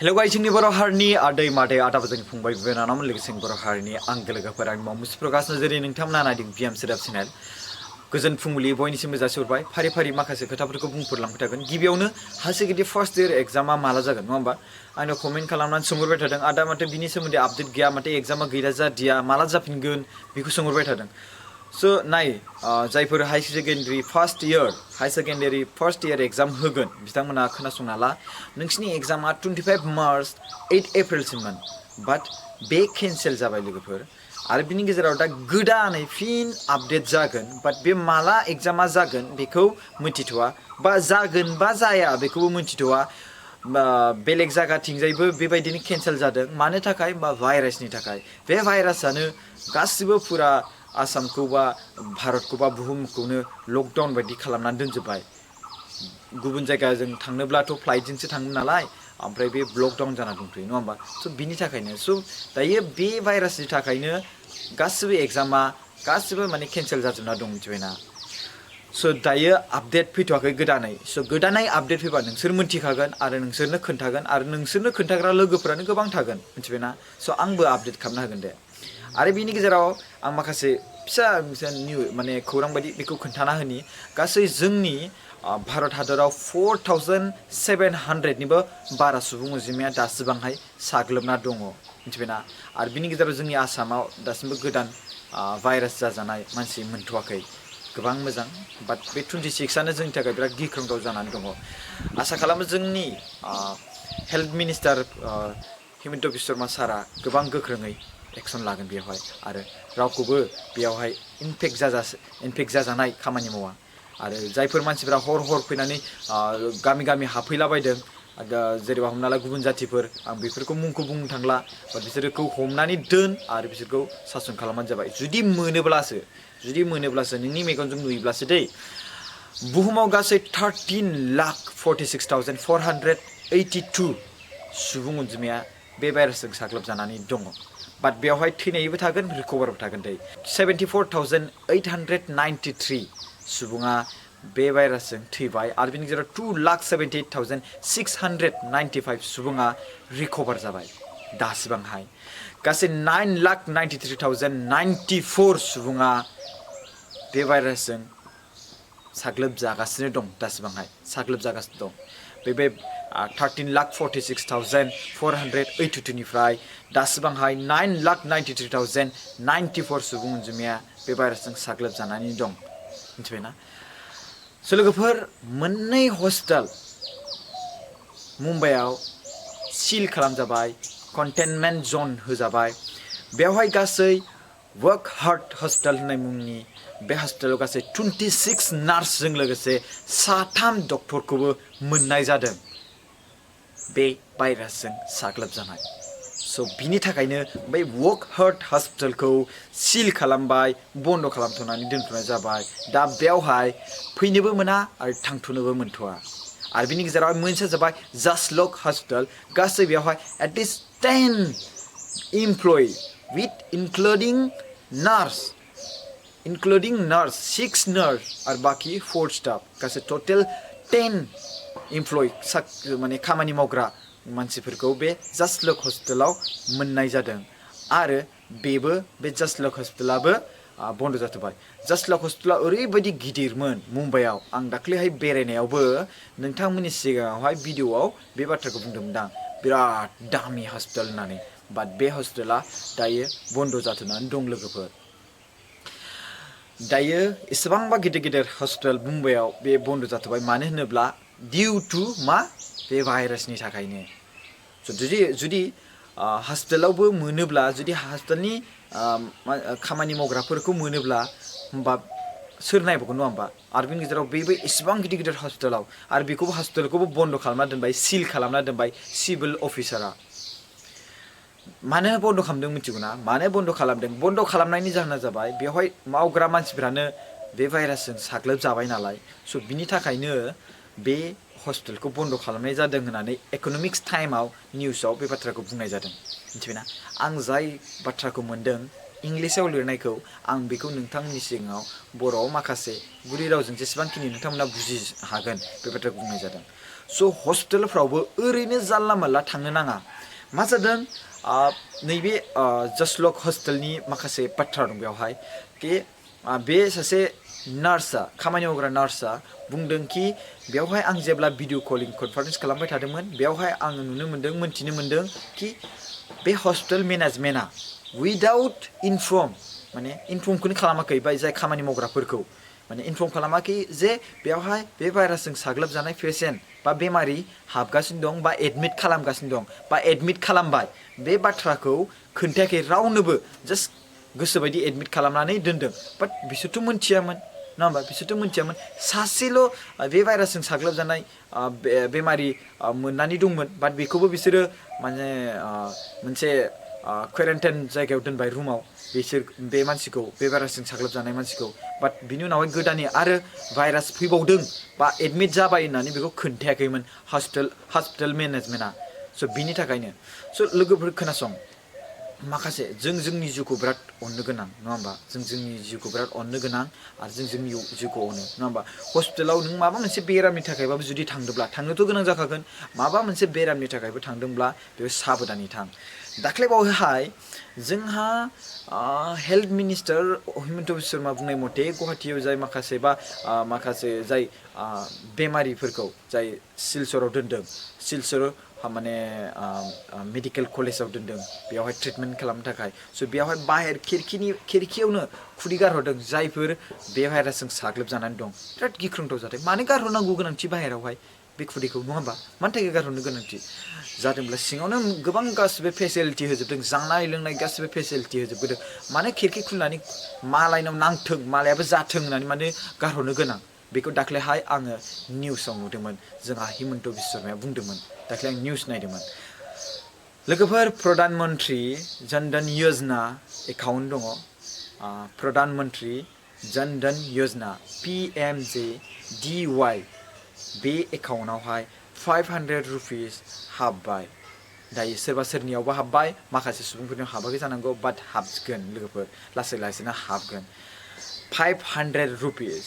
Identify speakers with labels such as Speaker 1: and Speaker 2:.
Speaker 1: Hello guys जोंनि बर' हारिनि आदै मादै आदा बाजैनि फंबाय बिनानावमोन लोगोसे बर' हारिनि आंगो लोगोफोर आंनि मुं प्रकाश नार्जारी नोंथांमोना नायदों PMJDY चेनेल गोजोन फुंबिलि बयनिसिमबो जासिहरबाय फारि फारि माखासे खोथाफोरखौ बुंफोरलांबाय थागोन गिबियावनो हायार सेकेन्डारि फार्स्ट इयार एग्जामा माला जागोन नङा होमबा आंनाव कमेन्ट खालामनानै सोंहरबाय थादों आदा माथो बिनि सोमोन्दै आपडेट गैया माथो एग्जामा गैया जादिया माला जाफिनगोन बेखौ सोंहरबाय थादों सो नाय जायफोर higher secondary first year exam होगोन बिथांमोना खोनासंना ला नोंसिनि एग्जामा 25 मार्च 8 एप्रिलसिममोन बाट बे केन्सेल जाबाय लोगोफोर आरो बिनि गेजेराव दा गोदानै फिन आपडेट जागोन बाट बे माला एग्जामा जागोन बेखौ मिथिथ'वा बा जागोन बा जाया बेखौबो मिथिथ'वा बेलेग जायगाथिंजायबो बेबायदिनो केन्सेल जादों मानो थाखाय बा भाइरासनि थाखाय बे भाइरासानो गासिबो फुरा आसामखौ बा भारतखौ बा बुहुमखौनो लकडाउन बायदि खालामनानै दोनजोब्बाय गुबुन जायगाजों थांनोब्लाथ' फ्लाइटजोंसो थाङो नालाय ओमफ्राय बे लकडाउन जाना दंथ'यो नङा होमबा स' बिनि थाखायनो स' दायो बे भाइरासनि थाखायनो गासिबो एग्जामा गासिबो माने केन्सेल जाजोबना दं मिथिबायना स' दायो आपडेट फैथ'वाखै गोदानै स' गोदानै आपडेट फैबा नोंसोर मिन्थिखागोन आरो नोंसोरनो खोन्थागोन आरो नोंसोरनो खोन्थाग्रा लोगोफोरानो गोबां थागोन मिथिबायना स' आंबो आपडेट खालामना होगोन दे आरो बिनि गेजेराव आं माखासे फिसा माने खौरां बायदि बेखौ खोन्थाना होनि गासै जोंनि भारत हादराव 4,700निबो बारा सुबुं अनजिमाया दासिबांहाय साग्लोबना दङ मिथिबायना आरो बिनि गेजेराव जोंनि आसामाव दासिमबो गोदान भाइरास जाजानाय मानसि मोनथ'वाखै गोबां मोजां बाट बे 26आनो जोंनि थाखाय बिराद गिख्रंथाव जानानै दङ आसा खालामो जोंनि हेल्थ मिनिस्टार हिमन्त बिश्व शर्मा सारा गोबां गोख्रोङै एक्सन लागोन बेवहाय आरो रावखौबो बेयावहाय इनफेक्ट जाजानाय खामानि मावा आरो जायफोर मानसिफोरा हर फैनानै गामि गामि हाबफैलाबायदों जेनेबा हमना ला गुबुन जातिफोर आं बेफोरखौ मुंखौ बुंनो थांला बाट बिसोरखौ हमनानै दोन आरो बिसोरखौ सासन खालामबानो जाबाय जुदि मोनोब्लासो नोंनि मेगनजों नुयोब्लासो दै बुहुमाव गासै 13,46,482 सुबुं अनजिमाया बे भाइरासजों साग्लोबजानानै दङ बाट बेवहाय थैनायबो थागोन रिकभारबो थागोन दै 74,893 सुबुङा बे भाइरासजों थैबाय आरो बिनि गेजेराव 2,78,695 सुबुङा रिकभार जाबाय दासिबांहाय गासै 9,93,094 सुबुङा बे भाइरासजों साग्लोबजागासिनो दं दासिबांहाय साग्लोबजागासिनो दं बे 13,46,482 निफ्राय दासिबांहाय 9,93,094 सुबुं अनजिमाया बे भाइरासजों साग्लोबजानानै दं मिथिबायना स' लोगोफोर मोननै हस्पिटाल मुम्बाइआव सिल खालामजाबाय कन्टेनमेन्ट जन होजाबाय बेवहाय गासै वर्क हार्ट हस्पिटाल होननाय मुंनि बे हस्पिटालाव गासै 26 नार्सजों लोगोसे 3 डक्टरखौबो मोननाय जादों बे भाइरासजों साग्लोबजानाय स' बिनि थाखायनो बै वर्क हार्ट हस्पिटालखौ सिल खालामबाय बन्द' खालामथ'नानै दोनथ'नाय जाबाय दा बेवहाय फैनोबो मोना आरो थांथ'नोबो मोनथ'वा आरो बिनि गेजेराव मोनसे जाबाय जास्लक हस्पिटाल गासै बेवहाय at least 10 इमप्लयि with including nurse 6 nurse आरो बाकी 4 स्टाफ गासै टटेल 10 इमप्लयि माने खामानि मावग्रा मानसिफोरखौ बे जास्लक हस्पिटालाव मोननाय जादों आरो बे जास्लक हस्पिटालाबो बन्द' जाथ'बाय जास्लक हस्पिटाला ओरैबायदि गिदिरमोन मुम्बाइआव आं दाख्लैहाय बेरायनायावबो नोंथांमोननि सिगाङावहाय भिडिअ'आव बे बाथ्राखौ बुंदोंमोन आं बिराद दामि हस्पिटाल होननानै बाट बे हस्पिटाला दायो बन्द' जाथ'नानै दं लोगोफोर दायो एसेबांबा गिदिर हस्पिटाल मुम्बाइआव बे बन्द' जाथ'बाय मानो होनोब्ला डिउ टु मा बे भाइरासनि थाखायनो जुदि हस्पिटालावबो मोनोब्ला जुदि हस्पिटालनि खामानि मावग्राफोरखौ मोनोब्ला होमबा सोर नायबावगोन नङा होमबा आरो बिनि गेजेराव बेबो एसेबां गिदिर हस्पिटालाव आरो बेखौबो हस्पिटालखौबो बन्द' खालामना दोनबाय सिल खालामना दोनबाय सिभिल अफिसारा मानो बन्द' खालामदों मिथिगौ ना मानो बन्द' खालामदों बन्द' खालामनायनि जाहोना जाबाय बेवहाय मावग्रा मानसिफ्रानो बे भाइरासजों साग्लोबजाबाय नालाय स' बिनि थाखायनो बे हस्पिटालखौ बन्द' खालामनाय जादों होननानै इक'नमिक्स टाइमाव निउसाव बे बाथ्राखौ बुंनाय जादों मिथिबायना आं जाय बाथ्राखौ मोन्दों इंलिसाव लिरनायखौ आं बेखौ नोंथांमोननि सिगाङाव बर'आव माखासे गुरै रावजों जेसेबांखिनि नोंथांमोना बुजि हागोन बे बाथ्राखौ बुंनाय जादों। स' हस्पिटालफ्रावबो ओरैनो जानला मानला थांनो नाङा। मा जादों नैबे जसलक हस्पिटालनि माखासे बाथ्रा दं बेवहाय कि बे सासे नार्सआ खामानि मावग्रा नार्सआ बुंदों कि बेवहाय आं जेब्ला भिडिअ कलिं कनफारेन्स खालामबाय थादोंमोन बेवहाय आङो नुनो मोन्दों मोन्थिनो मोन्दों कि बे हस्पिटाल मेनेजमेन्टआ उइदाउट इनफर्म माने इनफर्मखौनो खालामाखै बाय जाय खामानि मावग्राफोरखौ माने इनफर्म खालामाखै जे बेवहाय बे भाइरासजों साग्लोबजानाय पेसेन्ट बा बेमारि हाबगासिनो दं बा एडमिट खालामगासिनो दं बा एडमिट खालामबाय बे बाथ्राखौ खोन्थायाखै रावनोबो जास्ट गोसोबायदि एडमिट खालामनानै दोनदों बाट बिसोरथ' मोनथियामोन नङा होमबा बिसोरथ' मोनथियामोन सासेल' बे भाइरासजों साग्लोबजानाय बेमारि मोननानै दंमोन बाट बेखौबो बिसोरो माने मोनसे क्वारेन्टाइन जायगायाव दोनबाय रुमाव बिसोर बे मानसिखौ बे भाइरासजों साग्लोबजानाय मानसिखौ बाट बिनि उनावहाय गोदानै आरो भाइरास फैबावदों बा एडमिट जाबाय होननानै बेखौ खोन्थायाखैमोन हस्पिटाल मेनेजमेन्टआ स' बिनि थाखायनो स' लोगोफोर खोनासं माखासे जोंनि जिउखौ बिराद अननो गोनां नङा होमबा जोंनि जिउखौ बिराद अननो गोनां आरो जोंनि जिउखौ अनो नङा होमबा हस्पिटालाव नों माबा मोनसे बेरामनि थाखायबाबो जुदि थांदोंब्ला थांनोथ' गोनां जाखागोन माबा मोनसे बेरामनि थाखायबो थांदोंब्ला बेयाव साबधानै थां दाख्लैबावैहाय जोंहा हेल्थ मिनिस्टार हिमन्त बिश्व शर्मा बुंनाय मथे गुवाहाटीयाव जाय माखासे जाय बेमारिफोरखौ जाय सिलचराव दोनदों सिलचर माने मेडिकेल कलेजाव दोनदों बेवहाय ट्रिटमेन्ट खालामनो थाखाय स' बेवहाय बाहेर खिरखियावनो खुदै गारहरदों जायफोर बे भाइरासजों साग्लोबजानानै दं बिराद गिख्रंथाव जाथाय मानो गारहरनांगौ गोनांथि बाहेरावहाय बे खुदैखौ नङा होमबा मानि थाखाय गारहरनो गोनांथि जादोंब्ला सिङावनो गोबां गासिबो फेसिलिटि होजोबदों जानाय लोंनाय गासिबो फेसिलिटि होजोबदों मानो खिरखि खुलिनानै मालायनाव नांथों मालायाबो जाथों होननानै मानो गारहरनो गोनां बेखौ दाख्लैहाय आङो निउसाव नुदोंमोन जोंहा हिमन्त बिश्व शर्माया बुंदोंमोन दाख्लै आं निउस नायदोंमोन लोगोफोर प्रधान मन्त्रि जन धन योजना एकाउन्ट दङ प्रधान मन्त्रि जन धन योजना PMJDY बे एकाउन्टआवहाय 500 रुपिस हाबबाय दायो सोरबा सोरनियावबा हाबबाय माखासे सुबुंफोरनियाव हाबाखै जानांगौ बाट हाबगोन लोगोफोर लासै लासैनो हाबगोन 500 रुपिस